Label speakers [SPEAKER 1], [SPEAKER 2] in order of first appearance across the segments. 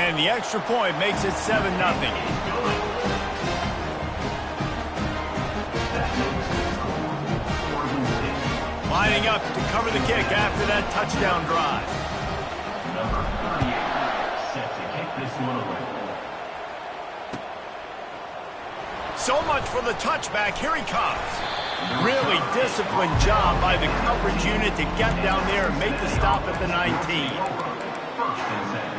[SPEAKER 1] And the extra point makes it 7-0. Lining up to cover the kick after that touchdown drive.
[SPEAKER 2] Number 38 set to kick this one away.
[SPEAKER 1] So much for the touchback. Here he comes. Really disciplined job by the coverage unit to get down there and make the stop at the 19.
[SPEAKER 2] First and 10.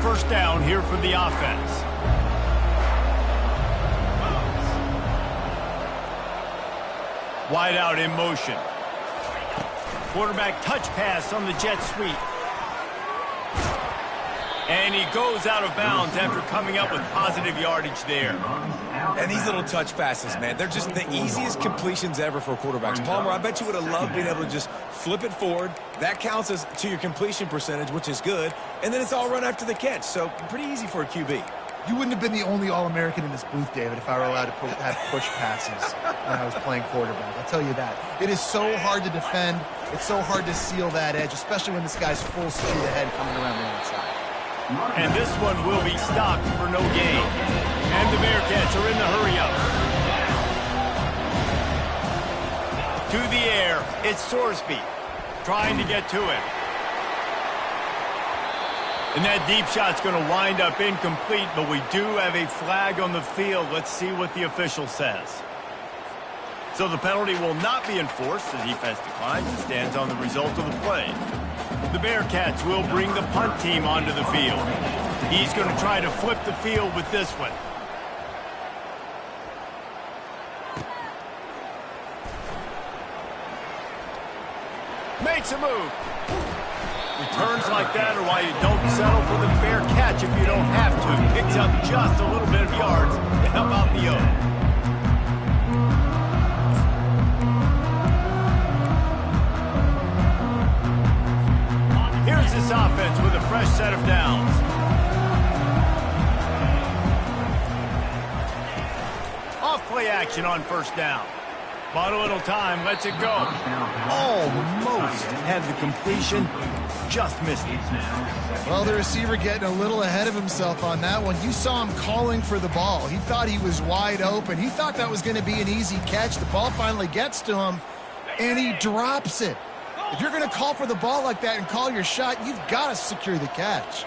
[SPEAKER 1] First down here for the offense. Wide out in motion. Quarterback touch pass on the jet sweep. And he goes out of bounds after coming up with positive yardage there.
[SPEAKER 3] And these little touch passes, man, they're just the easiest completions ever for quarterbacks. Palmer, I bet you would have loved being able to just flip it forward. That counts as to your completion percentage, which is good. And then it's all run after the catch, so pretty easy for a QB.
[SPEAKER 4] You wouldn't have been the only All-American in this booth, David, if I were allowed to have push passes when I was playing quarterback. I'll tell you that. It is so hard to defend. It's so hard to seal that edge, especially when this guy's full speed ahead coming around the outside.
[SPEAKER 1] And this one will be stopped for no gain. And the Bearcats are in the hurry-up. To the air, it's Sorsby trying to get to it. And that deep shot's going to wind up incomplete, but we do have a flag on the field. Let's see what the official says. So the penalty will not be enforced. The defense declines and stands on the result of the play. The Bearcats will bring the punt team onto the field. He's going to try to flip the field with this one. Makes a move. Returns like that are why you don't settle for the fair catch if you don't have to. Picks up just a little bit of yards to help out the O. Here's this offense with a fresh set of downs. Off play action on first down. Bought a little time, lets it go. Almost had the completion, just missed it.
[SPEAKER 4] Well, the receiver getting a little ahead of himself on that one. You saw him calling for the ball. He thought he was wide open. He thought that was going to be an easy catch. The ball finally gets to him, and he drops it. If you're going to call for the ball like that and call your shot, you've got to secure the catch.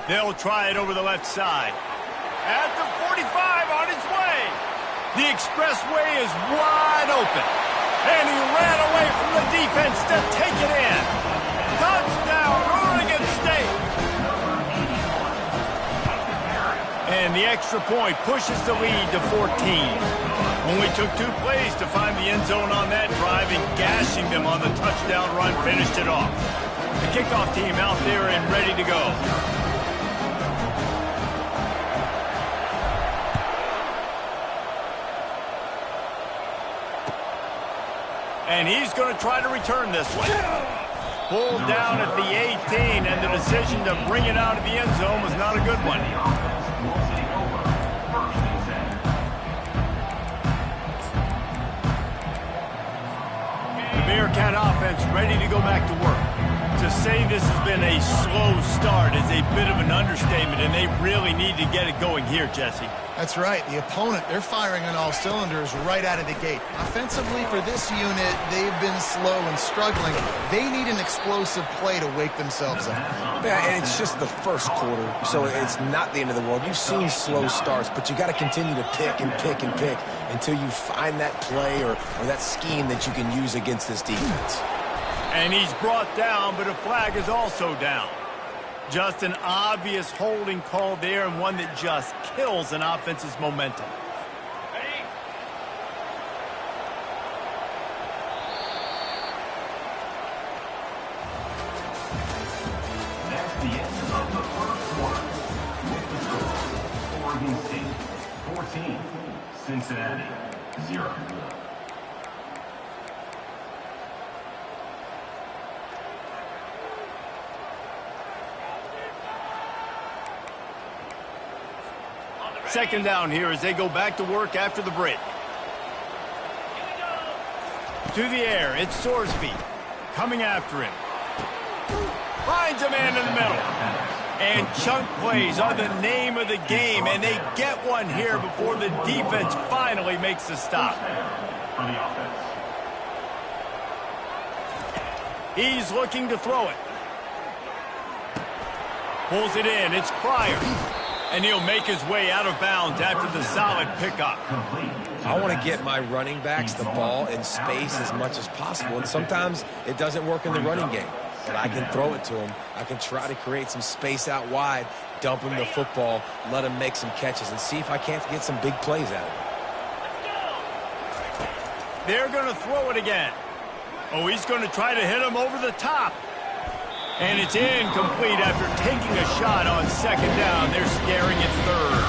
[SPEAKER 1] They'll try it over the left side. At the 45 on his way. The expressway is wide open. And he ran away from the defense to take it in. Touchdown, Oregon State. And the extra point pushes the lead to 14. Only took 2 plays to find the end zone on that drive, and gashing them on the touchdown run finished it off. The kickoff team out there and ready to go. And he's going to try to return this one. Pulled down at the 18, and the decision to bring it out of the end zone was not a good one. The Bearcat offense ready to go back to work. To say this has been a slow start is a bit of an understatement, and they really need to get it going here, Jesse.
[SPEAKER 4] That's right. The opponent, they're firing on all cylinders right out of the gate. Offensively, for this unit, they've been slow and struggling. They need an explosive play to wake themselves up.
[SPEAKER 3] Yeah, and it's just the first quarter, so it's not the end of the world. You've seen slow starts, but you got to continue to pick and pick and pick until you find that play or that scheme that you can use against this defense.
[SPEAKER 1] And he's brought down, but a flag is also down. Just an obvious holding call there, and one that just kills an offense's momentum.
[SPEAKER 2] That's the end of the first quarter. With the score, Oregon State 14, Cincinnati 0.
[SPEAKER 1] second down here as they go back to work after the break. To the air, it's Sorsby coming after him. Finds a man in the middle. And chunk plays are the name of the game, and they get one here before the defense finally makes the stop. He's looking to throw it. Pulls it in. It's Pryor. And he'll make his way out of bounds after the solid pickup.
[SPEAKER 3] I want to get my running backs the ball in space as much as possible, and sometimes it doesn't work in the running game. But I can throw it to him. I can try to create some space out wide, dump him the football, let him make some catches, and see if I can't get some big plays out of it.
[SPEAKER 1] They're going to throw it again. Oh, he's going to try to hit him over the top. And it's incomplete after taking a shot on second down. They're staring at third.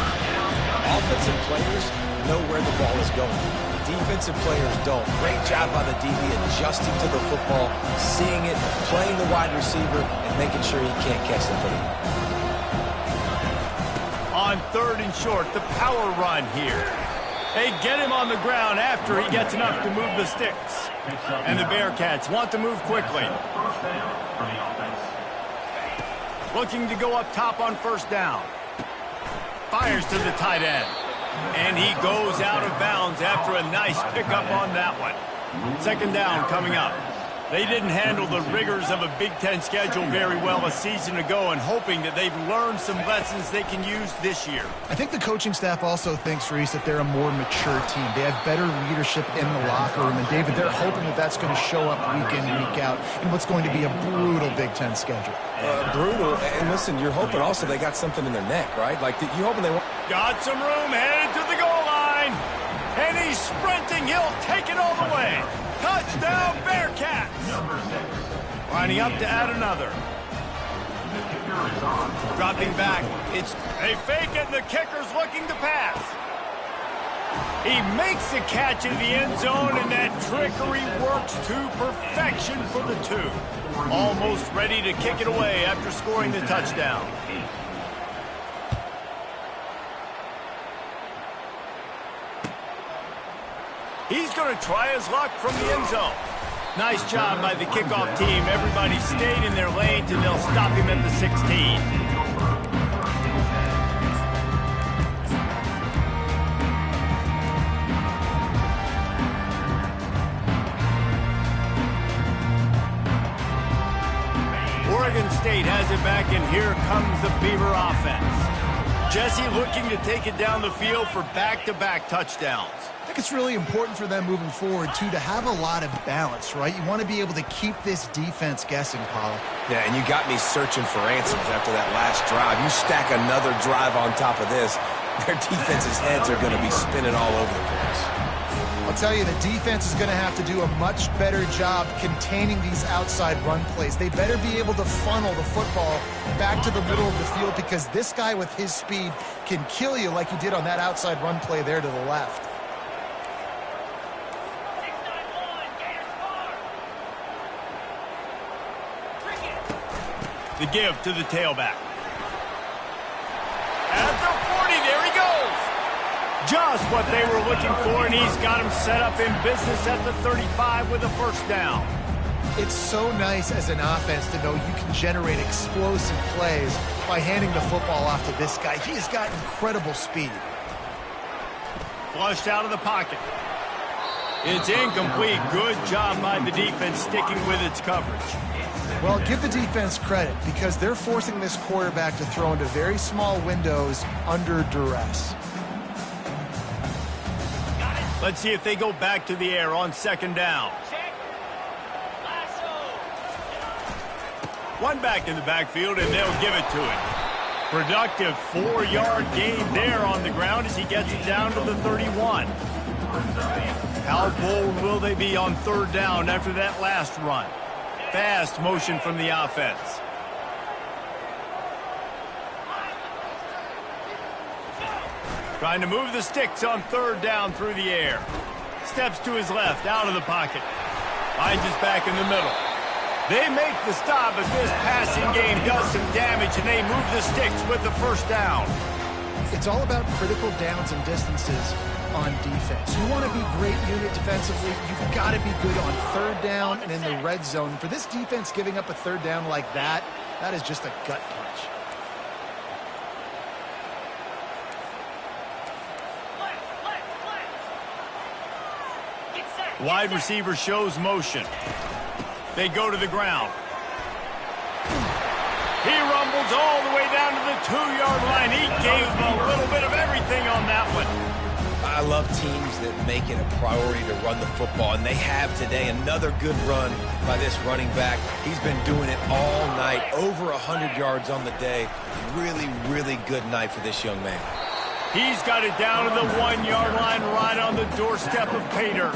[SPEAKER 3] Offensive players know where the ball is going. Defensive players don't. Great job by the DB adjusting to the football, seeing it, playing the wide receiver, and making sure he can't catch the football.
[SPEAKER 1] On third and short, the power run here. They get him on the ground after he gets enough to move the sticks. And the Bearcats want to move quickly. Looking to go up top on first down. Fires to the tight end. And he goes out of bounds after a nice pickup on that one. Second down coming up. They didn't handle the rigors of a Big Ten schedule very well a season ago, and hoping that they've learned some lessons they can use this year.
[SPEAKER 4] I think the coaching staff also thinks, Reese, that they're a more mature team. They have better leadership in the locker room. And, David, they're hoping that that's going to show up week in, week out in what's going to be a brutal Big Ten schedule.
[SPEAKER 3] Brutal. And, listen, you're hoping also they got something in their neck, right? Like, you're hoping they want...
[SPEAKER 1] Got some room, headed to the goal line. And he's sprinting. He'll take it all the way. Touchdown, Bearcats! Lining up to add another. Dropping back. They fake it, and the kicker's looking to pass. He makes the catch in the end zone, and that trickery works to perfection for the two. Almost ready to kick it away after scoring the touchdown. He's going to try his luck from the end zone. Nice job by the kickoff team. Everybody stayed in their lanes, and they'll stop him at the 16. Oregon State has it back, and here comes the Beaver offense. Jesse looking to take it down the field for back-to-back touchdowns.
[SPEAKER 4] I think it's really important for them moving forward, too, to have a lot of balance, right? You want to be able to keep this defense guessing, Paul.
[SPEAKER 3] Yeah, and you got me searching for answers after that last drive. You stack another drive on top of this, their defense's heads are going to be spinning all over the place.
[SPEAKER 4] I'll tell you, the defense is going to have to do a much better job containing these outside run plays. They better be able to funnel the football back to the middle of the field, because this guy with his speed can kill you like he did on that outside run play there to the left.
[SPEAKER 1] The give to the tailback. At the 40, there he goes. Just what they were looking for, and he's got him set up in business at the 35 with a first down.
[SPEAKER 4] It's so nice as an offense to know you can generate explosive plays by handing the football off to this guy. He has got incredible speed.
[SPEAKER 1] Flushed out of the pocket. It's incomplete. Good job by the defense sticking with its coverage.
[SPEAKER 4] Well, give the defense credit, because they're forcing this quarterback to throw into very small windows under duress.
[SPEAKER 1] Let's see if they go back to the air on second down. One back in the backfield, and they'll give it to him. Productive 4-yard gain there on the ground as he gets it down to the 31. How bold will they be on third down after that last run? Fast motion from the offense. Trying to move the sticks on third down through the air. Steps to his left, out of the pocket. Finds his back in the middle. They make the stop, but this passing game does some damage, and they move the sticks with the first down.
[SPEAKER 4] It's all about critical downs and distances on defense. You want to be great unit defensively. You've got to be good on third down and in the red zone. For this defense giving up a third down like that, that is just a gut punch.
[SPEAKER 1] Wide receiver shows motion. They go to the ground. He rumbles all the way down to the 2-yard line. He gave a little bit of everything on that one.
[SPEAKER 3] I love teams that make it a priority to run the football, and they have today. Another good run by this running back. He's been doing it all night, over 100 yards on the day. Really, really good night for this young man.
[SPEAKER 1] He's got it down to the 1-yard line, right on the doorstep of Pater.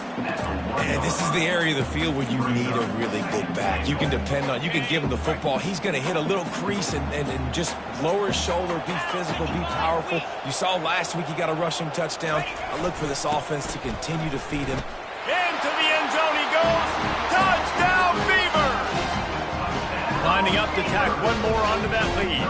[SPEAKER 3] And this is the area of the field where you need a really good back. You can depend on, you can give him the football. He's going to hit a little crease and just lower his shoulder, be physical, be powerful. You saw last week he got a rushing touchdown. I look for this offense to continue to feed him.
[SPEAKER 1] Into the end zone he goes. Touchdown, Beavers! Lining up to tack one more onto that lead.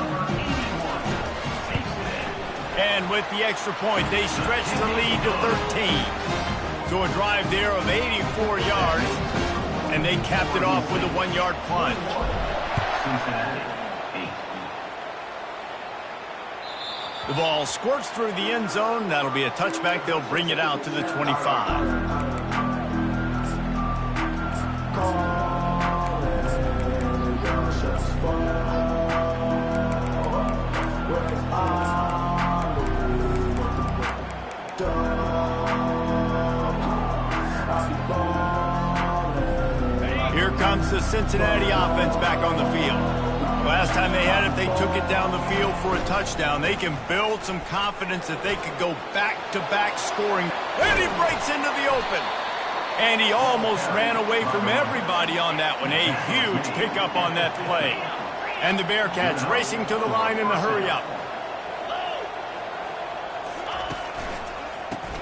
[SPEAKER 1] And with the extra point, they stretch the lead to 13. So a drive there of 84 yards, and they capped it off with a 1-yard plunge. The ball squirts through the end zone. That'll be a touchback. They'll bring it out to the 25. Here comes the Cincinnati offense back on the field. Last time they had it, they took it down the field for a touchdown. They can build some confidence that they could go back-to-back scoring. And he breaks into the open. And he almost ran away from everybody on that one. A huge pickup on that play. And the Bearcats racing to the line in the hurry-up.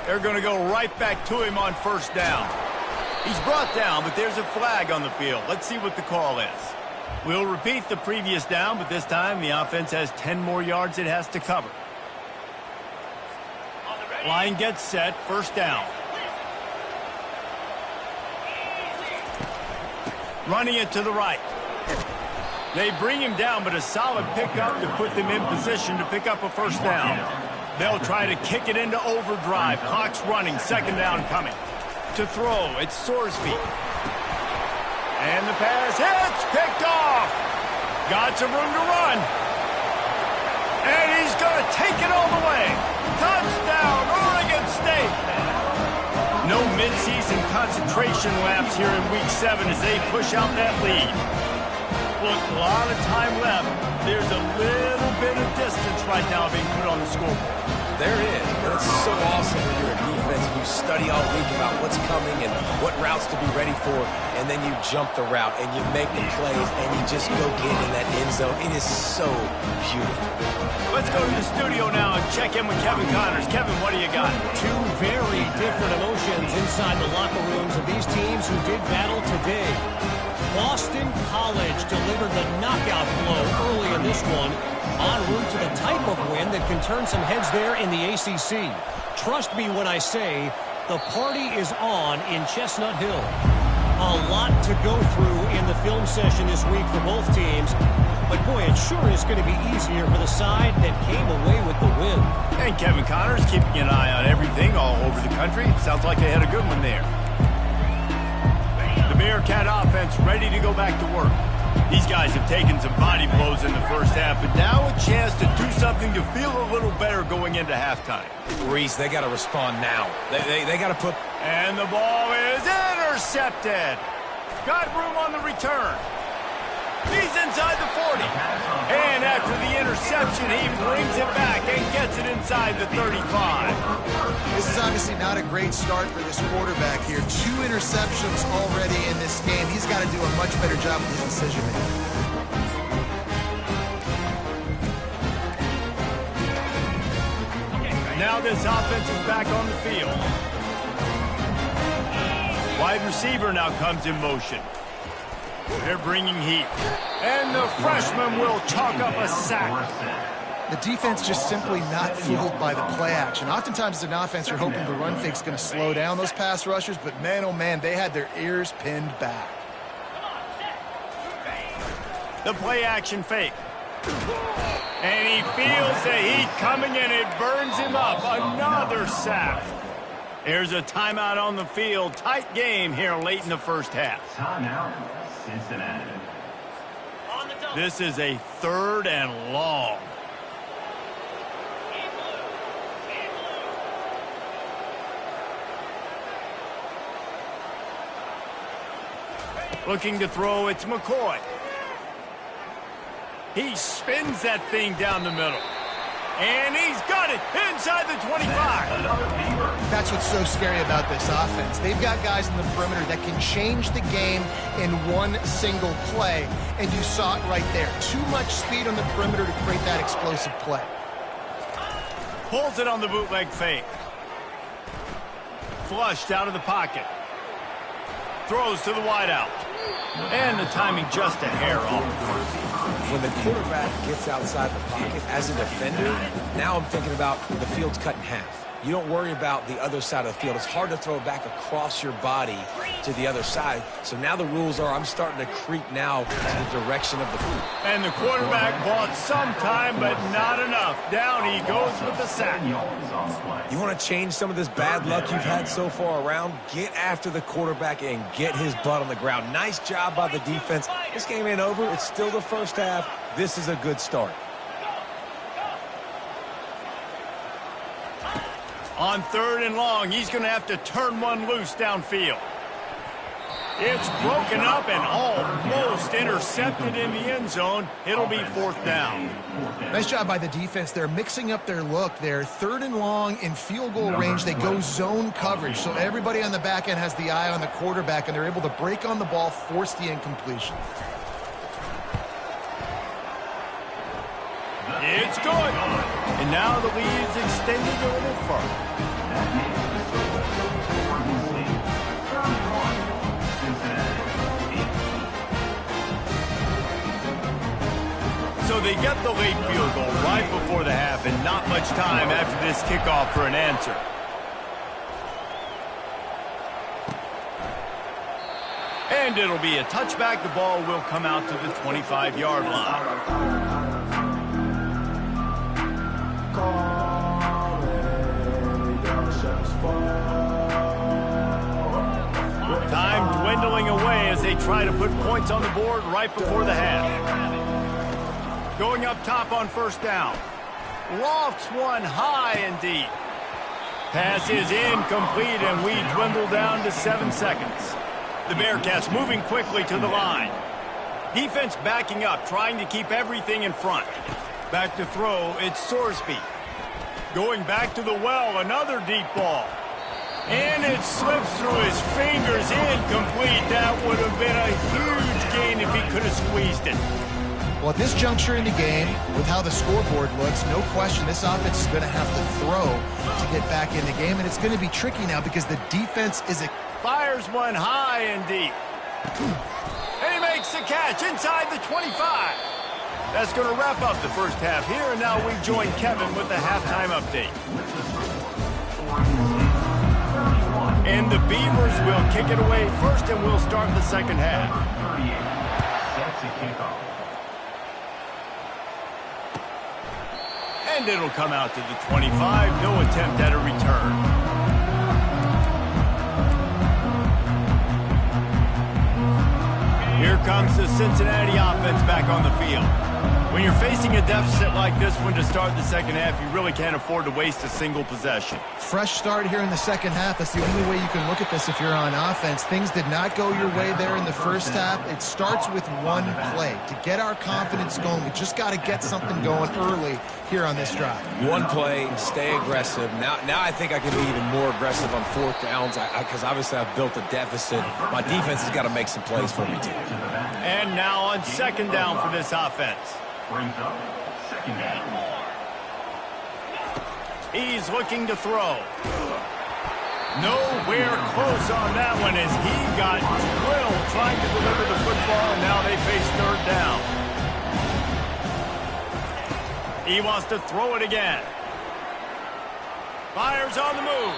[SPEAKER 1] They're going to go right back to him on first down. He's brought down, but there's a flag on the field. Let's see what the call is. We'll repeat the previous down, but this time the offense has 10 more yards it has to cover. Line gets set, first down. Running it to the right. They bring him down, but a solid pickup to put them in position to pick up a first down. They'll try to kick it into overdrive. Clock's running, second down coming. To throw, it's Sorsby. And the pass hits, picked off. Got some room to run. And he's going to take it all the way. Touchdown, Oregon State. No midseason concentration laps here in Week 7 as they push out that lead. Look, a lot of time left. There's a little bit of distance right now being put on the scoreboard.
[SPEAKER 3] There is, but it's so awesome when you're a defense and you study all week about what's coming and what routes to be ready for, and then you jump the route and you make the plays and you just go get in that end zone. It is so beautiful.
[SPEAKER 1] Let's go to the studio now and check in with Kevin Connors. Kevin, what do you got?
[SPEAKER 5] Two very different emotions inside the locker rooms of these teams who did battle today. Boston College delivered the knockout blow early in this one, en route to the type of win that can turn some heads there in the ACC. Trust me when I say the party is on in Chestnut Hill. A lot to go through in the film session this week for both teams, but boy, it sure is going to be easier for the side that came away with the win.
[SPEAKER 1] And Kevin Connors keeping an eye on everything all over the country. Sounds like they had a good one there. The Bearcat offense ready to go back to work. These guys have taken some body blows in the first half, but now a chance to do something to feel a little better going into halftime.
[SPEAKER 3] Reese, they got to respond now. They got to put...
[SPEAKER 1] And the ball is intercepted. Got room on the return. He's inside the 40. And after the interception, he brings it back and gets it inside the 35.
[SPEAKER 4] This is obviously not a great start for this quarterback here. 2 interceptions already in this game. He's got to do a much better job with his decision making.
[SPEAKER 1] Now this offense is back on the field. Wide receiver now comes in motion. They're bringing heat. And the freshman will chalk up a sack.
[SPEAKER 4] The defense just simply not fooled by the play action. Oftentimes as an offense, you're hoping the run fake's going to slow down those pass rushers, but man, oh man, they had their ears pinned back.
[SPEAKER 1] The play action fake. And he feels the heat coming and it burns him up. Another sack. There's a timeout on the field. Tight game here late in the first half.
[SPEAKER 2] Timeout, Cincinnati.
[SPEAKER 1] This is a 3rd and long. Looking to throw, it's McCoy. He spins that thing down the middle. And he's got it inside the 25.
[SPEAKER 4] That's what's so scary about this offense. They've got guys in the perimeter that can change the game in one single play. And you saw it right there. Too much speed on the perimeter to create that explosive play.
[SPEAKER 1] Pulls it on the bootleg fake. Flushed out of the pocket. Throws to the wideout. And the timing just a hair off.
[SPEAKER 3] When the quarterback gets outside the pocket as a defender, now I'm thinking about the field's cut in half. You don't worry about the other side of the field. It's hard to throw back across your body to the other side. So now the rules are I'm starting to creep now to the direction of the field.
[SPEAKER 1] And the quarterback bought some time, but not enough. Down he goes with the sack.
[SPEAKER 3] You want to change some of this bad luck you've had so far around? Get after the quarterback and get his butt on the ground. Nice job by the defense. This game ain't over. It's still the first half. This is a good start.
[SPEAKER 1] On 3rd and long, he's going to have to turn one loose downfield. It's broken up and almost intercepted in the end zone. It'll be 4th down.
[SPEAKER 4] Nice job by the defense. They're mixing up their look. They're 3rd and long in field goal range. They go zone coverage. So everybody on the back end has the eye on the quarterback, and they're able to break on the ball, force the incompletion.
[SPEAKER 1] It's good. And now the lead's extended a little further. So they get the late field goal right before the half and not much time after this kickoff for an answer. And it'll be a touchback. The ball will come out to the 25-yard line. Time dwindling away as they try to put points on the board right before the half. Going up top on 1st down. Lofts one high and deep. Pass is incomplete, and we dwindle down to 7 seconds. The Bearcats moving quickly to the line. Defense backing up, trying to keep everything in front. Back to throw, it's Sorsby. Going back to the well, another deep ball. And it slips through his fingers, incomplete. That would have been a huge gain if he could have squeezed it.
[SPEAKER 4] Well, at this juncture in the game, with how the scoreboard looks, no question this offense is going to have to throw to get back in the game, and it's going to be tricky now because the defense is
[SPEAKER 1] Fires one high and deep. And he makes the catch inside the 25. That's going to wrap up the first half here, and now we join Kevin with the halftime update. And the Beavers will kick it away first, and we'll start the second half.
[SPEAKER 2] Sets a kickoff.
[SPEAKER 1] And it'll come out to the 25. No attempt at a return. Here comes the Cincinnati offense back on the field. When you're facing a deficit like this one to start the second half, you really can't afford to waste a single possession.
[SPEAKER 4] fresh start here in the second half. That's the only way you can look at this if you're on offense. Things did not go your way there in the first half. It starts with one play. To get our confidence going, we just got to get something going early here on this drive.
[SPEAKER 3] One play, stay aggressive. Now I think I can be even more aggressive on fourth downs because obviously I've built a deficit. My defense has got to make some plays for me, too.
[SPEAKER 1] And now on second down for this offense.
[SPEAKER 2] Brings up second down.
[SPEAKER 1] He's looking to throw. Nowhere close on that one as he got drilled trying to deliver the football, and now they face third down. He wants to throw it again. Fires on the move.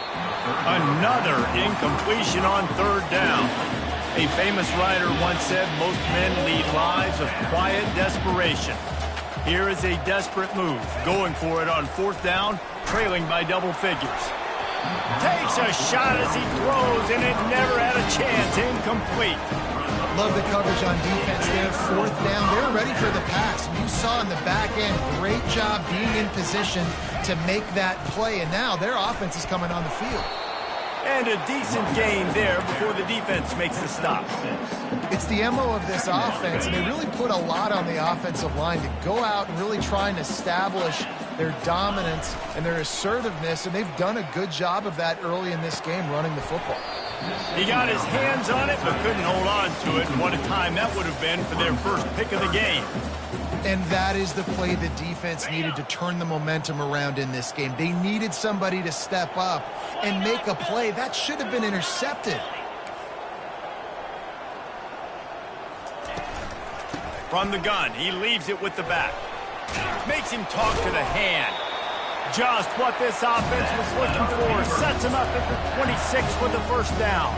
[SPEAKER 1] Another incompletion on third down. A famous writer once said most men lead lives of quiet desperation. Here is a desperate move, going for it on fourth down, trailing by double figures. Takes a shot as he throws, and it never had a chance. Incomplete.
[SPEAKER 4] Love the coverage on defense there. Fourth down. They're ready for the pass. You saw in the back end, great job being in position to make that play. And now their offense is coming on the field.
[SPEAKER 1] And a decent gain there before the defense makes the stop.
[SPEAKER 4] It's the MO of this offense, and they really put a lot on the offensive line to go out and really try and establish their dominance and their assertiveness, and they've done a good job of that early in this game running the football.
[SPEAKER 1] He got his hands on it but couldn't hold on to it, and what a time that would have been for their first pick of the game.
[SPEAKER 4] And that is the play the defense needed to turn the momentum around in this game. They needed somebody to step up and make a play. That should have been intercepted.
[SPEAKER 1] From the gun, he leaves it with the back. Makes him talk to the hand. Just what this offense was looking for. Sets him up at the 26 for the first down.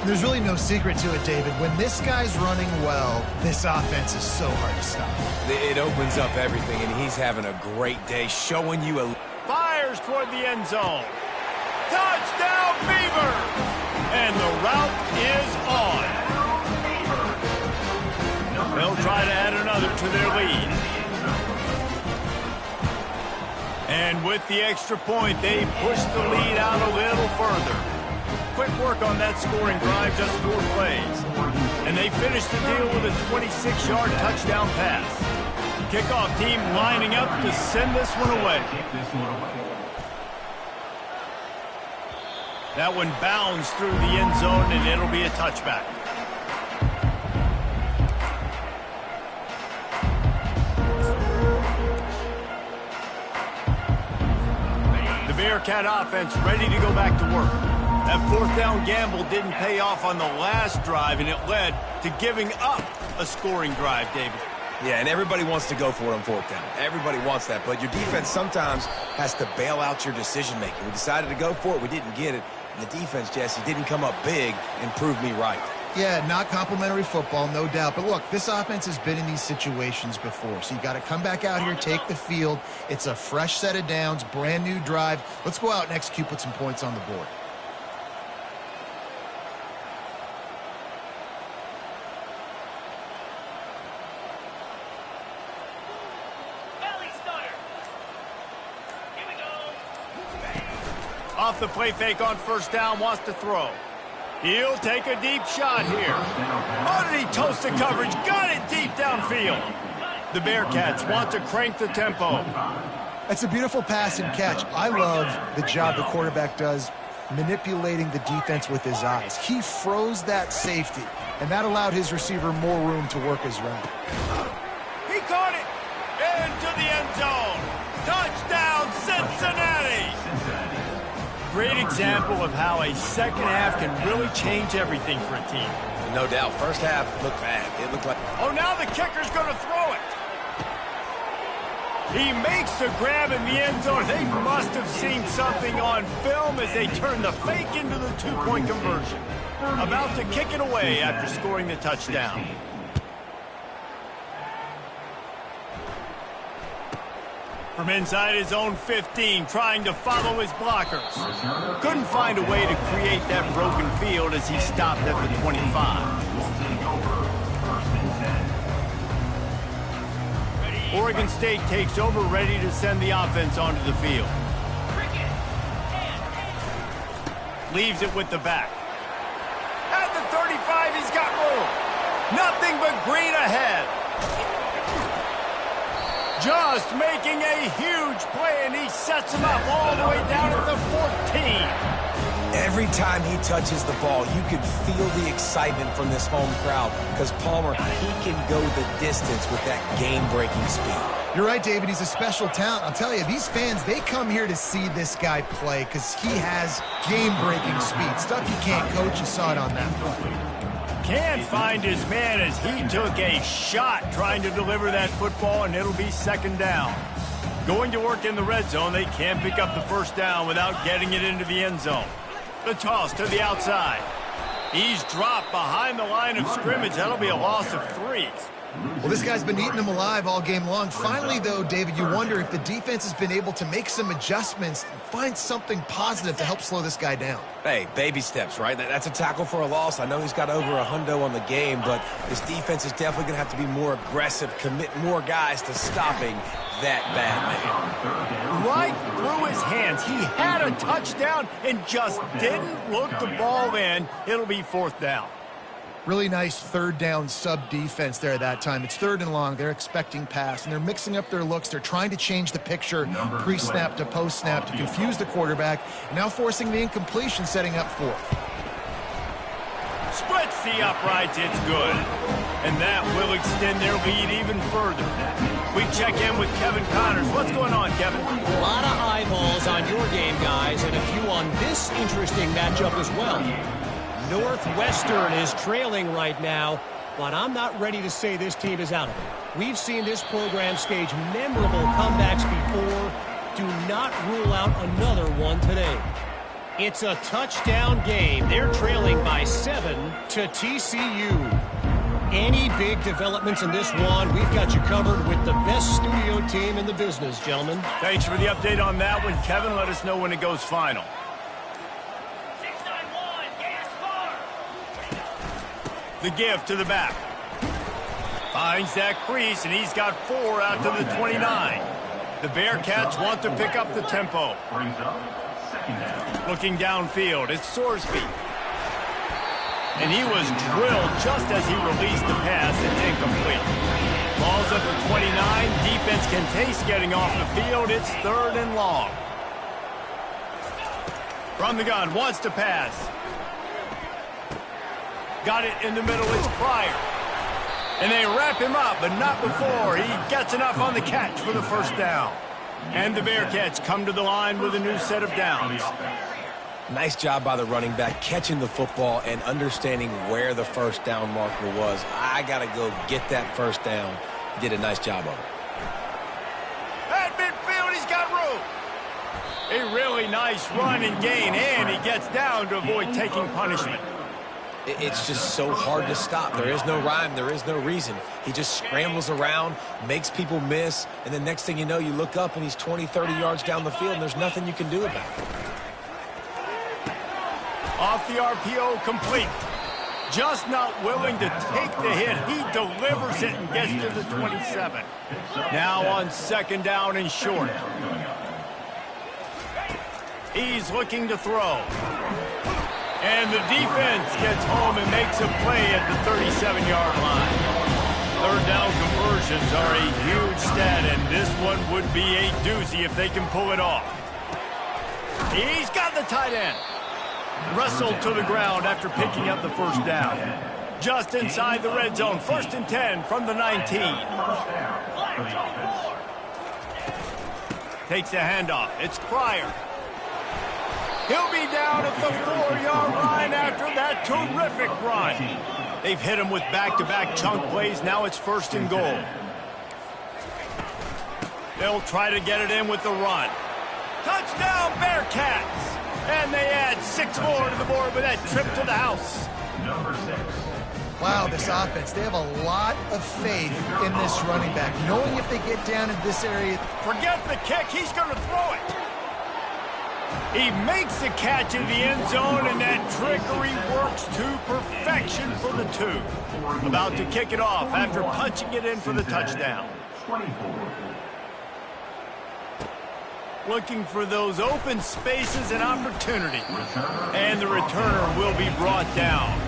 [SPEAKER 4] There's really no secret to it, David. When this guy's running well, this offense is so hard to stop.
[SPEAKER 3] It opens up everything, and he's having a great day, showing you a...
[SPEAKER 1] Fires toward the end zone. Touchdown, Beaver! And the route is on. They'll try to add another to their lead. And with the extra point, they push the lead out a little further. Quick work on that scoring drive, just 4 plays. And they finish the deal with a 26-yard touchdown pass. Kickoff team lining up to send this one away. That one bounds through the end zone, and it'll be a touchback. The Bearcat offense ready to go back to work. That fourth down gamble didn't pay off on the last drive, and it led to giving up a scoring drive, David.
[SPEAKER 3] Yeah, and everybody wants to go for it on fourth down. Everybody wants that, but your defense sometimes has to bail out your decision-making. We decided to go for it. We didn't get it. And the defense, Jesse, didn't come up big and prove me right.
[SPEAKER 4] Yeah, not complimentary football, no doubt. But look, this offense has been in these situations before. So you got to come back out here, take the field. It's a fresh set of downs, brand new drive. Let's go out and execute, put some points on the board.
[SPEAKER 1] Off the play fake on first down, wants to throw. He'll take a deep shot here. Oh, did he toast the coverage? Got it deep downfield. The Bearcats want to crank the tempo.
[SPEAKER 4] That's a beautiful pass and catch. I love the job the quarterback does manipulating the defense with his eyes. He froze that safety, and that allowed his receiver more room to work his route.
[SPEAKER 1] He caught it into the end zone. Touchdown, Cincinnati! Great example of how a second half can really change everything for a team.
[SPEAKER 3] No doubt. First half looked bad. It looked like...
[SPEAKER 1] Oh, now the kicker's going to throw it. He makes the grab in the end zone. They must have seen something on film as they turn the fake into the two-point conversion. About to kick it away after scoring the touchdown. From inside his own 15, trying to follow his blockers. Couldn't find a way to create that broken field as he stopped at the 25. Oregon State takes over, ready to send the offense onto the field. Leaves it with the back. At the 35, he's got room. Nothing but green ahead. Just making a huge play, and he sets him up all the way down at the 14.
[SPEAKER 3] Every time he touches the ball, you can feel the excitement from this home crowd because Palmer, he can go the distance with that game-breaking speed.
[SPEAKER 4] You're right, David. He's a special talent. I'll tell you, these fans, they come here to see this guy play because he has game-breaking speed. Stuff you can't coach. You saw it on that play.
[SPEAKER 1] Can't find his man as he took a shot trying to deliver that football, and it'll be second down. Going to work in the red zone, they can't pick up the first down without getting it into the end zone. The toss to the outside. He's dropped behind the line of scrimmage. That'll be a loss of 3.
[SPEAKER 4] Well, this guy's been eating them alive all game long. Finally, though, David, you wonder if the defense has been able to make some adjustments, find something positive to help slow this guy down.
[SPEAKER 3] Hey, baby steps, right? That's a tackle for a loss. I know he's got over a hundo on the game, but this defense is definitely going to have to be more aggressive, commit more guys to stopping that bad man.
[SPEAKER 1] Right through his hands. He had a touchdown and just didn't look the ball in. It'll be 4th down.
[SPEAKER 4] Really nice 3rd down sub defense there that time. It's 3rd and long. They're expecting pass, and they're mixing up their looks. They're trying to change the picture pre-snap to post-snap to confuse the quarterback, and now forcing the incompletion, setting up 4th.
[SPEAKER 1] Splits the uprights. It's good. And that will extend their lead even further. We check in with Kevin Connors. What's going on, Kevin?
[SPEAKER 5] A lot of eyeballs on your game, guys, and a few on this interesting matchup as well. Northwestern is trailing right now, but I'm not ready to say this team is out of it. We've seen this program stage memorable comebacks before. Do not rule out another one today. It's a touchdown game. They're trailing by 7 to TCU. Any big developments in this one, we've got you covered with the best studio team in the business, gentlemen.
[SPEAKER 1] Thanks for the update on that one, Kevin. Let us know when it goes final. The give to the back. Finds that crease, and he's got 4 out to the 29. The Bearcats want to pick up the tempo. Looking downfield, it's Sorsby. And he was drilled just as he released the pass. It's incomplete. Ball's up to 29. Defense can taste getting off the field. It's 3rd and long. From the gun, wants to pass. Got it in the middle, it's Pryor. And they wrap him up, but not before he gets enough on the catch for the first down. And the Bearcats come to the line with a new set of downs.
[SPEAKER 3] Nice job by the running back, catching the football and understanding where the first down marker was. I got to go get that first down. He did a nice job of it.
[SPEAKER 1] At midfield, he's got room. A really nice run and gain, and he gets down to avoid taking punishment.
[SPEAKER 3] It's just so hard to stop. There is no rhyme. There is no reason. He just scrambles around, makes people miss, and the next thing you know, you look up and he's 20, 30 yards down the field, and there's nothing you can do about it.
[SPEAKER 1] Off the RPO, complete. Just not willing to take the hit. He delivers it and gets to the 27. Now on 2nd down and short. He's looking to throw. And the defense gets home and makes a play at the 37-yard line. 3rd down conversions are a huge stat, and this one would be a doozy if they can pull it off. He's got the tight end. Wrestled to the ground after picking up the first down. Just inside the red zone, 1st and 10 from the 19. Takes the handoff. It's Pryor. He'll be down at the 4-yard line after that terrific run. They've hit him with back-to-back chunk plays. Now it's 1st and goal. They'll try to get it in with the run. Touchdown, Bearcats! And they add 6 more to the board with that trip to the house.
[SPEAKER 4] Wow, this offense, they have a lot of faith in this running back, knowing if they get down in this area.
[SPEAKER 1] Forget the kick, he's going to throw it. He makes the catch in the end zone, and that trickery works to perfection for the 2. About to kick it off after punching it in for the touchdown. Looking for those open spaces and opportunity. And the returner will be brought down.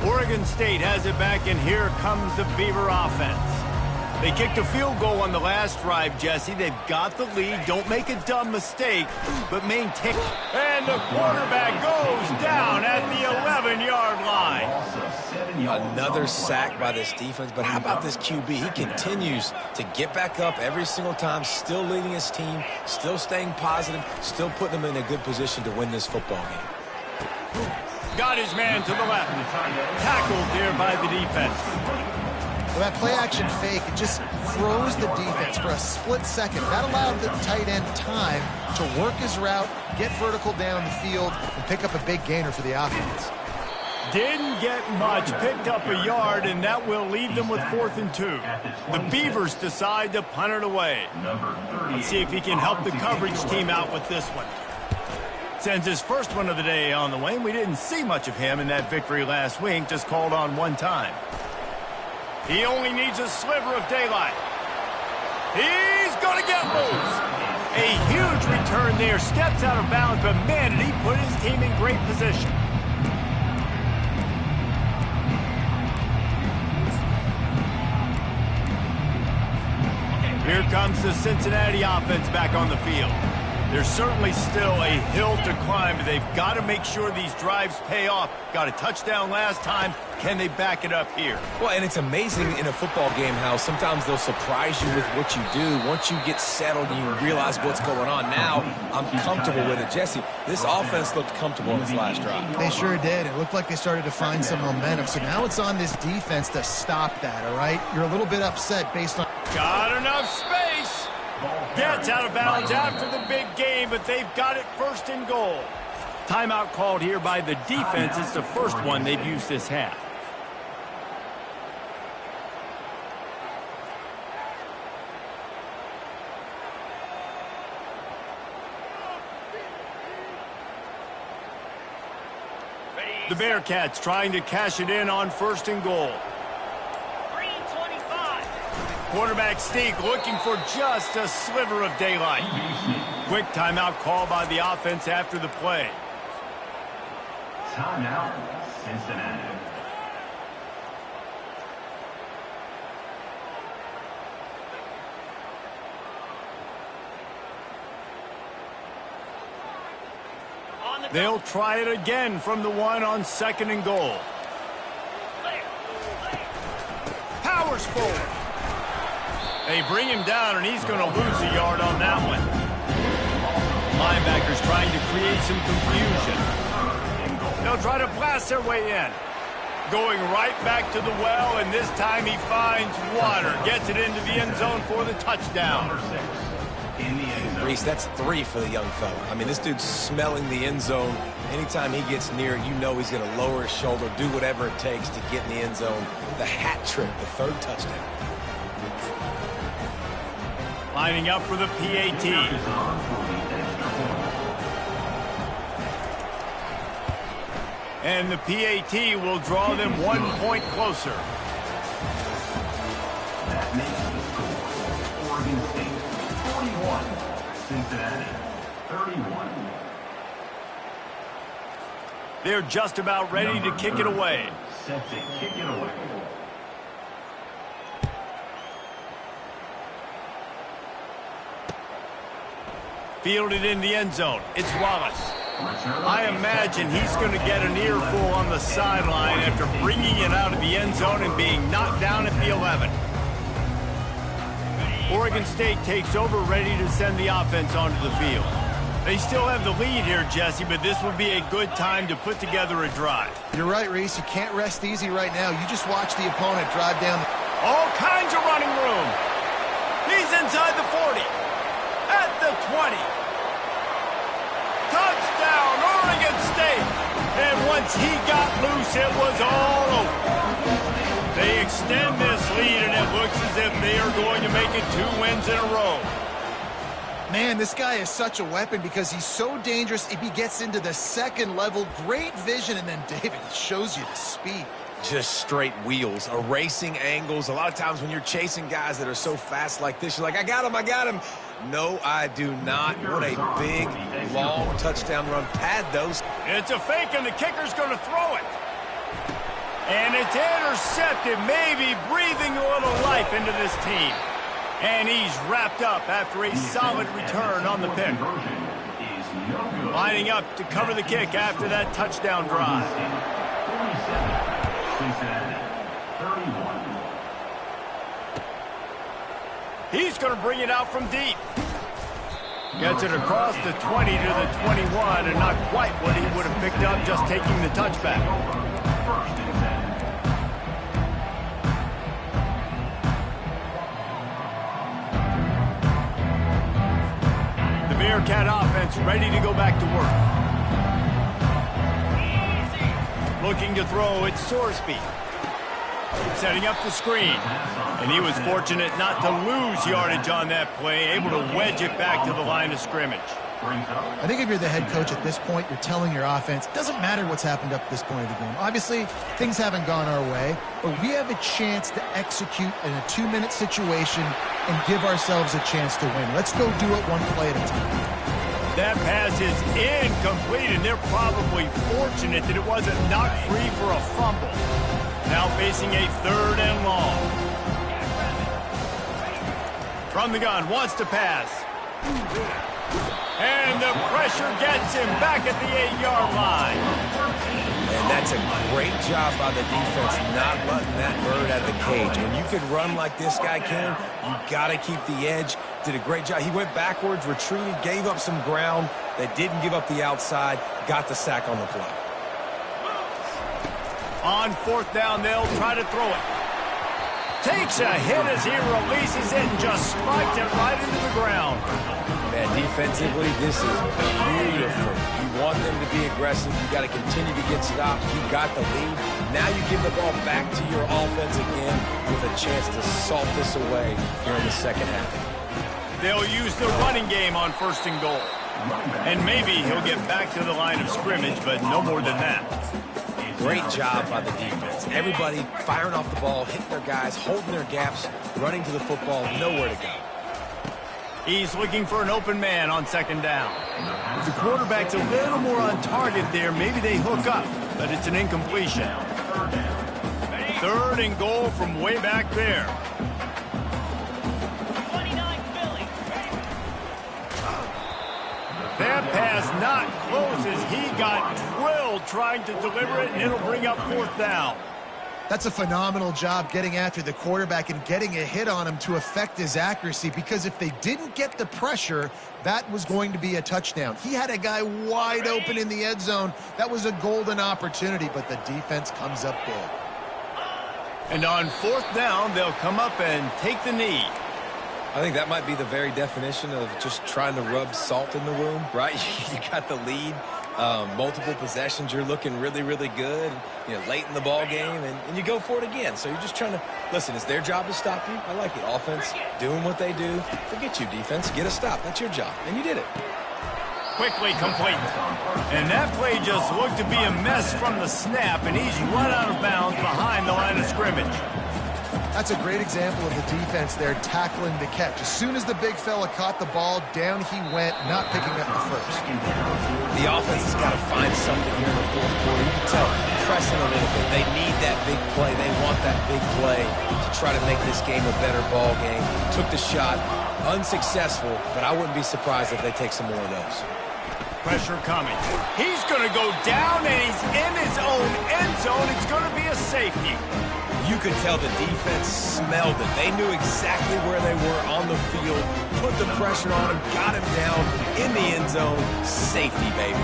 [SPEAKER 1] Oregon State has it back, and here comes the Beaver offense. They kicked a field goal on the last drive, Jesse. They've got the lead. Don't make a dumb mistake, but maintain. And the quarterback goes down at the 11-yard line.
[SPEAKER 3] Another sack by this defense, but how about this QB? He continues to get back up every single time, still leading his team, still staying positive, still putting them in a good position to win this football game.
[SPEAKER 1] Got his man to the left. Tackled there by the defense.
[SPEAKER 4] Well, that play-action fake, it just froze the defense for a split second. That allowed the tight end time to work his route, get vertical down the field, and pick up a big gainer for the offense.
[SPEAKER 1] Didn't get much, picked up a yard, and that will leave them with 4th and 2. The Beavers decide to punt it away. Let's see if he can help the coverage team out with this one. Sends his first one of the day on the way. We didn't see much of him in that victory last week, just called on one time. He only needs a sliver of daylight. He's going to get loose. A huge return there. Steps out of bounds, but man, did he put his team in great position. Here comes the Cincinnati offense back on the field. There's certainly still a hill to climb, but they've got to make sure these drives pay off. Got a touchdown last time. Can they back it up here?
[SPEAKER 3] Well, and it's amazing in a football game how sometimes they'll surprise you with what you do. Once you get settled and you realize what's going on, now I'm comfortable with it. Jesse, this offense looked comfortable in this last drive.
[SPEAKER 4] They sure did. It looked like they started to find some momentum. So now it's on this defense to stop that, all right? You're a little bit upset based on...
[SPEAKER 1] Got enough space. Gets out of bounds after the big game, but they've got it 1st and goal. Timeout called here by the defense. It's the first one they've used this half. The Bearcats trying to cash it in on 1st and goal. Quarterback sneak looking for just a sliver of daylight. Quick timeout call by the offense after the play.
[SPEAKER 2] Timeout, Cincinnati.
[SPEAKER 1] They'll try it again from the one on 2nd and goal. Powers forward. They bring him down, and he's going to lose a yard on that one. Linebackers trying to create some confusion. They'll try to blast their way in. Going right back to the well, and this time he finds water. Gets it into the end zone for the touchdown.
[SPEAKER 3] Reese, that's 3 for the young fella. I mean, this dude's smelling the end zone. Anytime he gets near it, you know he's going to lower his shoulder, do whatever it takes to get in the end zone. The hat trick, the 3rd touchdown.
[SPEAKER 1] Lining up for the PAT. And the PAT will draw them 1 point closer.
[SPEAKER 2] That makes the score. Oregon State 41, Cincinnati 31.
[SPEAKER 1] They're just about ready to kick it away.
[SPEAKER 2] Set to kick it away.
[SPEAKER 1] Fielded in the end zone. It's Wallace. I imagine he's going to get an earful on the sideline after bringing it out of the end zone and being knocked down at the 11. Oregon State takes over, ready to send the offense onto the field. They still have the lead here, Jesse, but this would be a good time to put together a drive.
[SPEAKER 4] You're right, Reese. You can't rest easy right now. You just watch the opponent drive down.
[SPEAKER 1] All kinds of running room. He's inside the 40. At the 20. Touchdown, Oregon State. And once he got loose, it was all over. They extend this lead, and it looks as if they are going to make it 2 wins in a row.
[SPEAKER 4] Man, this guy is such a weapon because he's so dangerous if he gets into the 2nd level. Great vision, and then David shows you the speed.
[SPEAKER 3] Just straight wheels, erasing angles. A lot of times when you're chasing guys that are so fast like this, you're like, I got him, I got him. No, I do not. What a big, long touchdown run. Pad those.
[SPEAKER 1] It's a fake, and the kicker's going to throw it. And it's intercepted, maybe breathing a little life into this team. And he's wrapped up after a solid return on the pick. Lining up to cover the kick after that touchdown drive. He's going to bring it out from deep. Gets it across the 20 to the 21, and not quite what he would have picked up just taking the touchback.
[SPEAKER 2] First and 10.
[SPEAKER 1] The Bearcat offense ready to go back to work. Looking to throw, it's Sorsby. Setting up the screen. And he was fortunate not to lose yardage on that play, able to wedge it back to the line of scrimmage.
[SPEAKER 4] I think if you're the head coach at this point, you're telling your offense, it doesn't matter what's happened up to this point of the game. Obviously, things haven't gone our way, but we have a chance to execute in a 2-minute situation and give ourselves a chance to win. Let's go do it one play at a time.
[SPEAKER 1] That pass is incomplete, and they're probably fortunate that it wasn't knocked free for a fumble. Now facing a 3rd and long. From the gun, wants to pass. And the pressure gets him back at the 8-yard line.
[SPEAKER 3] And that's a great job by the defense, not letting that bird out of the cage. When you can run like this guy can, you got to keep the edge. Did a great job. He went backwards, retreated, gave up some ground. They didn't give up the outside, got the sack on the play.
[SPEAKER 1] On 4th down, they'll try to throw it. Takes a hit as he releases it and just spiked it right into the ground.
[SPEAKER 3] Man, defensively, this is beautiful. You want them to be aggressive. You got to continue to get stops. You got the lead. Now you give the ball back to your offense again with a chance to salt this away here in the second half.
[SPEAKER 1] They'll use the running game on 1st and goal. And maybe he'll get back to the line of scrimmage, but no more than that.
[SPEAKER 3] Great job by the defense. Everybody firing off the ball, hitting their guys, holding their gaps, running to the football, nowhere to go.
[SPEAKER 1] He's looking for an open man on 2nd down. If the quarterback's a little more on target there, maybe they hook up, but it's an incompletion. 3rd and goal from way back there. That pass not close as he got drilled trying to deliver it, and it'll bring up 4th down.
[SPEAKER 4] That's a phenomenal job getting after the quarterback and getting a hit on him to affect his accuracy, because if they didn't get the pressure, that was going to be a touchdown. He had a guy wide open in the end zone. That was a golden opportunity, but the defense comes up big.
[SPEAKER 1] And on 4th down, they'll come up and take the knee.
[SPEAKER 3] I think that might be the very definition of just trying to rub salt in the wound, right? You got the lead, multiple possessions, you're looking really, really good, you know, late in the ball game, and you go for it again. So you're just trying to, listen, it's their job to stop you. I like it. Offense doing what they do. Forget you, defense. Get a stop. That's your job, and you did it.
[SPEAKER 1] Quickly complete. And that play just looked to be a mess from the snap, and he's run out of bounds behind the line of scrimmage.
[SPEAKER 4] That's a great example of the defense there tackling the catch. As soon as the big fella caught the ball, down he went, not picking up the first.
[SPEAKER 3] The offense has got to find something here in the 4th quarter. You can tell, pressing a little bit. They need that big play. They want that big play to try to make this game a better ball game. Took the shot, unsuccessful, but I wouldn't be surprised if they take some more of those.
[SPEAKER 1] Pressure coming. He's going to go down, and he's in his own end zone. It's going to be a safety.
[SPEAKER 3] You could tell the defense smelled it. They knew exactly where they were on the field, put the pressure on him, got him down in the end zone. Safety, baby.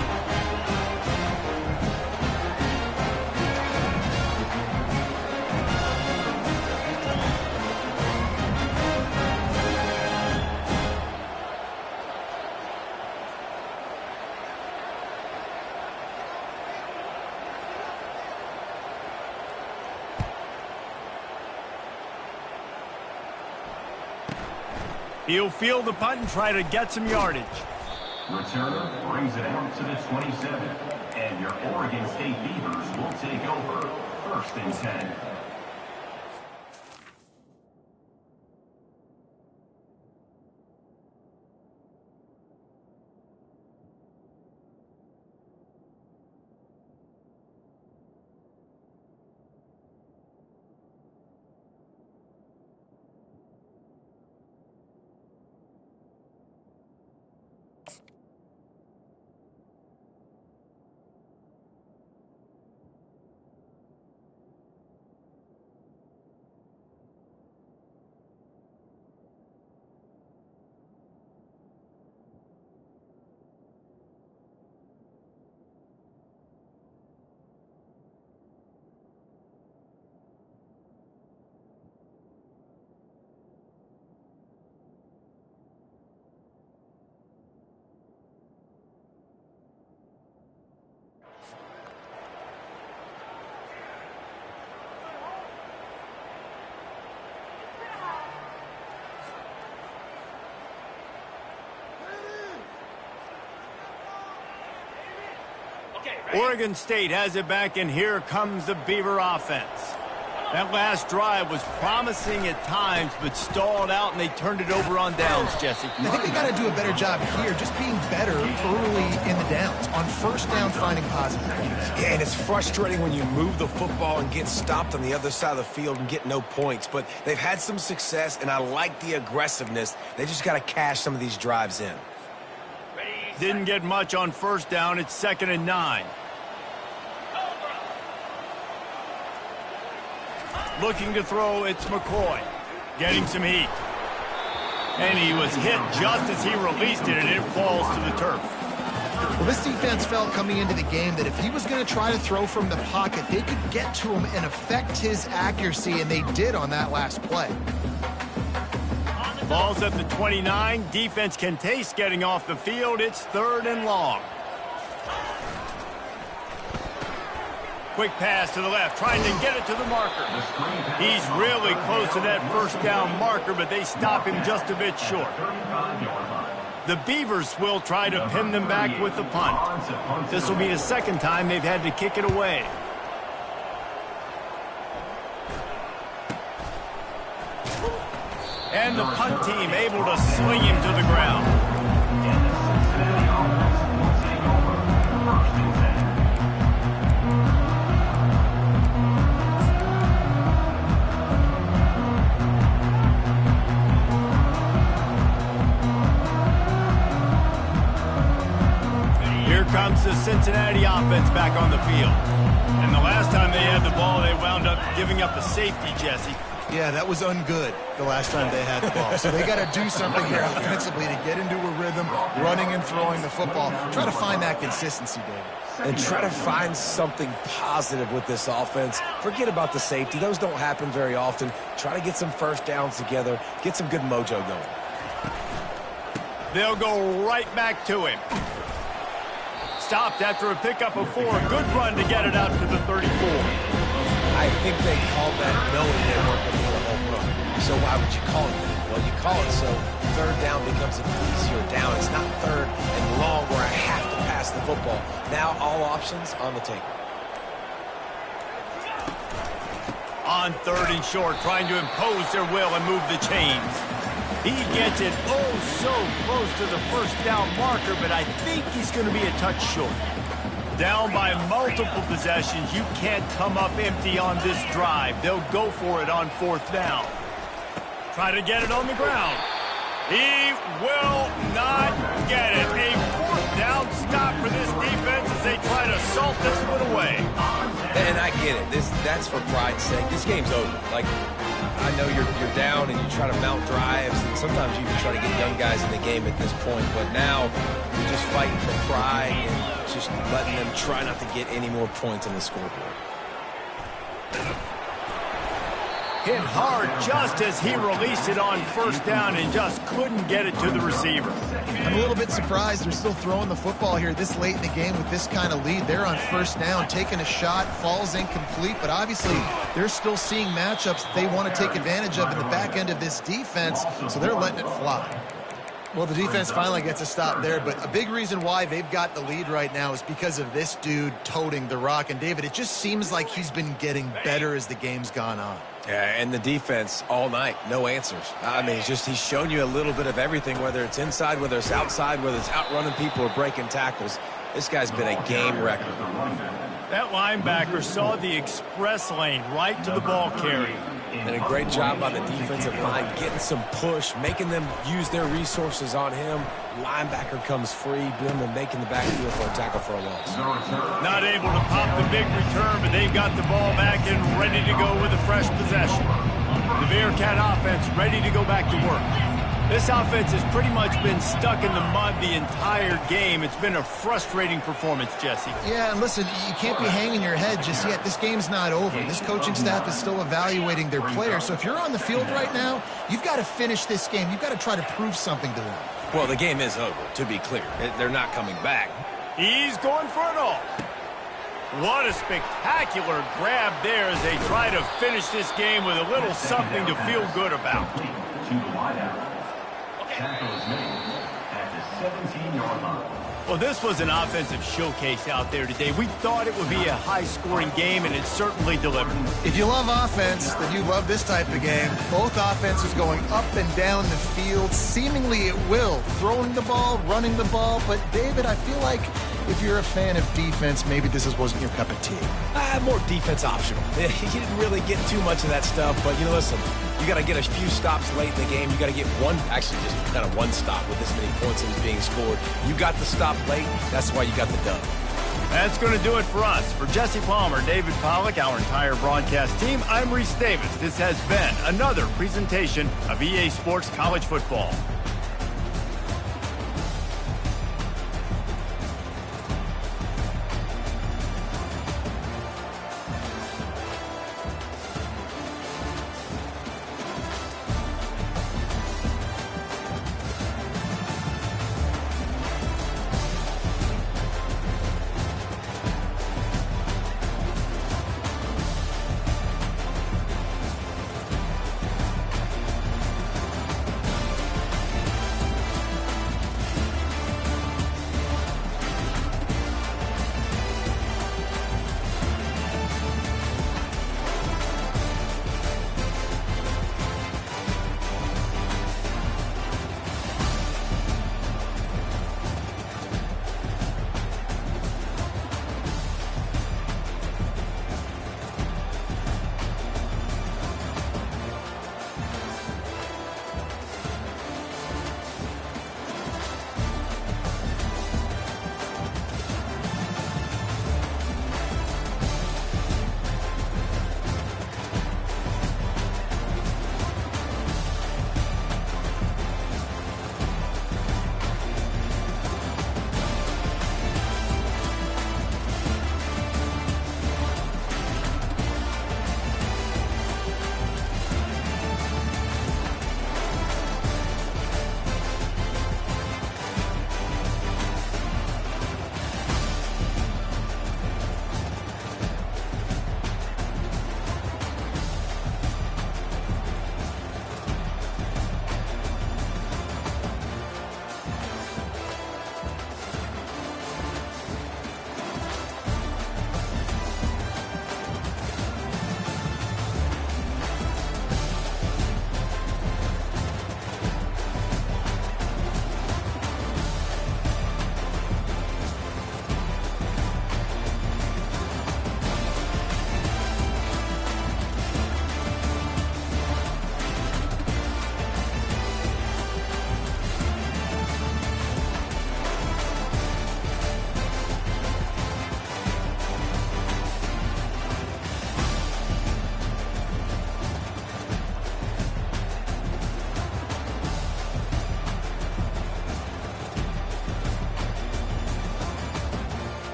[SPEAKER 1] He'll field the punt and try to get some yardage.
[SPEAKER 2] Returner brings it out to the 27. And your Oregon State Beavers will take over 1st and 10.
[SPEAKER 1] Oregon State has it back, and here comes the Beaver offense. That last drive was promising at times, but stalled out, and they turned it over on downs, Jesse.
[SPEAKER 4] I think they got to do a better job here, just being better early in the downs. On first down, finding positive plays.
[SPEAKER 3] Yeah, and it's frustrating when you move the football and get stopped on the other side of the field and get no points. But they've had some success, and I like the aggressiveness. They just got to cash some of these drives in.
[SPEAKER 1] Didn't get much on first down. It's 2nd and 9. Looking to throw, it's McCoy. Getting some heat. And he was hit just as he released it, and it falls to the turf.
[SPEAKER 4] Well, this defense felt coming into the game that if he was going to try to throw from the pocket, they could get to him and affect his accuracy, and they did on that last play.
[SPEAKER 1] Ball's at the 29. Defense can taste getting off the field. It's 3rd and long. Quick pass to the left, trying to get it to the marker. He's really close to that first down marker, but they stop him just a bit short. The Beavers will try to pin them back with the punt. This will be the second time they've had to kick it away. And the punt team able to swing him to the ground. Here comes the Cincinnati offense back on the field. And the last time they had the ball, they wound up giving up a safety, Jesse.
[SPEAKER 4] Yeah, that was ungood the last time they had the ball. So they got to do something here offensively to get into a rhythm, running and throwing the football. Try to find that consistency, David.
[SPEAKER 3] And try to find something positive with this offense. Forget about the safety. Those don't happen very often. Try to get some first downs together. Get some good mojo going.
[SPEAKER 1] They'll go right back to him. Stopped after a pickup of 4. Good run to get it out to the 34.
[SPEAKER 3] I think they called that knowing they weren't going to hit a home run. So why would you call it that? Well, you call it so 3rd down becomes an easier down. It's not 3rd and long where I have to pass the football. Now all options on the table.
[SPEAKER 1] On 3rd and short, trying to impose their will and move the chains. He gets it oh so close to the first down marker, but I think he's going to be a touch short. Down by multiple possessions, you can't come up empty on this drive. They'll go for it on 4th down. Try to get it on the ground. He will not get it. A 4th down stop for this defense as they try to salt this one away.
[SPEAKER 3] And I get it. That's for pride's sake. This game's over. Like, I know you're down and you try to mount drives, and sometimes you even try to get young guys in the game at this point. But now you're just fighting for pride and just letting them try not to get any more points on the scoreboard.
[SPEAKER 1] Hit hard just as he released it on 1st down and just couldn't get it to the receiver.
[SPEAKER 4] I'm a little bit surprised they're still throwing the football here this late in the game with this kind of lead. They're on 1st down, taking a shot, falls incomplete, but obviously they're still seeing matchups that they want to take advantage of in the back end of this defense, so they're letting it fly. Well, the defense finally gets a stop there, but a big reason why they've got the lead right now is because of this dude toting the rock. And, David, it just seems like he's been getting better as the game's gone on.
[SPEAKER 3] Yeah, and the defense all night, no answers. I mean, he's shown you a little bit of everything, whether it's inside, whether it's outside, whether it's outrunning people or breaking tackles. This guy's been a game wrecker.
[SPEAKER 1] That linebacker saw the express lane right to the ball carrier.
[SPEAKER 3] And a great job by the defensive line, getting some push, making them use their resources on him. Linebacker comes free, boom, and making the backfield for a tackle for a loss.
[SPEAKER 1] Not able to pop the big return, but they've got the ball back and ready to go with a fresh possession. The Bearcat offense ready to go back to work. This offense has pretty much been stuck in the mud the entire game. It's been a frustrating performance, Jesse.
[SPEAKER 4] Yeah, and listen, you can't be hanging your head just yet. This game's not over. This coaching staff is still evaluating their players. So if you're on the field right now, you've got to finish this game. You've got to try to prove something to them.
[SPEAKER 3] Well, the game is over, to be clear. They're not coming back.
[SPEAKER 1] He's going for it all. What a spectacular grab there as they try to finish this game with a little something to feel good about.
[SPEAKER 2] To the wideout. Tackle is made at the 17-yard line.
[SPEAKER 1] Well, this was an offensive showcase out there today. We thought it would be a high-scoring game, and it certainly delivered.
[SPEAKER 4] If you love offense, then you love this type of game. Both offenses going up and down the field, seemingly at will, throwing the ball, running the ball. But, David, I feel like if you're a fan of defense, maybe this wasn't your cup of tea.
[SPEAKER 3] More defense optional. You didn't really get too much of that stuff, but, listen, you got to get a few stops late in the game. You got to get just kind of one stop with this many points that was being scored. You got the stop late. That's why you got the dub.
[SPEAKER 1] That's going to do it for us. For Jesse Palmer, David Pollack, our entire broadcast team, I'm Reese Davis. This has been another presentation of EA Sports College Football.